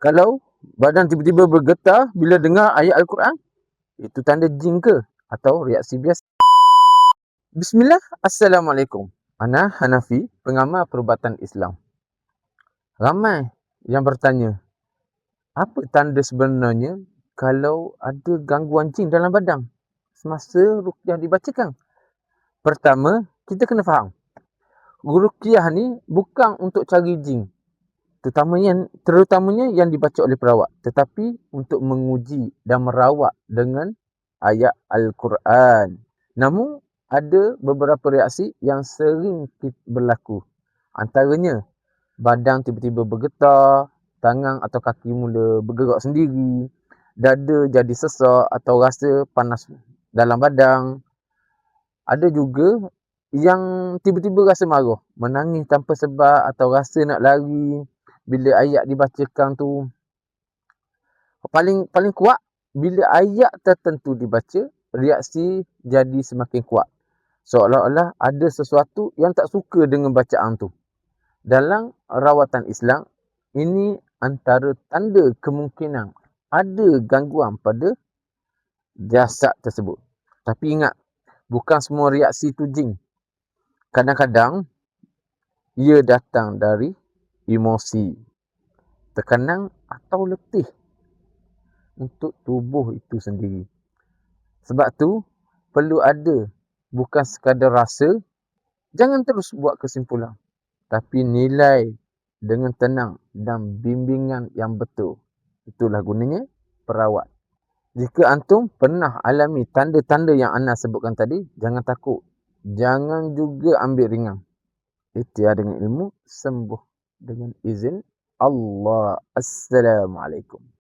Kalau badan tiba-tiba bergetar bila dengar ayat Al-Quran, itu tanda jin ke? Atau reaksi biasa? Bismillah, Assalamualaikum. Ana Hanafi, pengamal perubatan Islam. Ramai yang bertanya, apa tanda sebenarnya kalau ada gangguan jin dalam badan semasa ruqyah dibacakan? Pertama, kita kena faham, ruqyah ni bukan untuk cari jin, terutamanya yang dibaca oleh perawat, tetapi untuk menguji dan merawat dengan ayat Al-Quran. Namun, ada beberapa reaksi yang sering berlaku. Antaranya, badan tiba-tiba bergetar, tangan atau kaki mula bergerak sendiri, dada jadi sesak atau rasa panas dalam badan. Ada juga yang tiba-tiba rasa marah, menangis tanpa sebab atau rasa nak lari bila ayat dibacakan tu. Paling kuat, bila ayat tertentu dibaca, reaksi jadi semakin kuat. Seolah-olah ada sesuatu yang tak suka dengan bacaan tu. Dalam rawatan Islam, ini antara tanda kemungkinan ada gangguan pada jasad tersebut. Tapi ingat, bukan semua reaksi tu jin. Kadang-kadang, ia datang dari emosi, tekanan atau letih untuk tubuh itu sendiri. Sebab tu, perlu ada, bukan sekadar rasa. Jangan terus buat kesimpulan, tapi nilai dengan tenang dan bimbingan yang betul. Itulah gunanya perawat. Jika antum pernah alami tanda-tanda yang ana sebutkan tadi, jangan takut. Jangan juga ambil ringan. Ikhtiar dengan ilmu, sembuh dengan izin Allah. Assalamualaikum.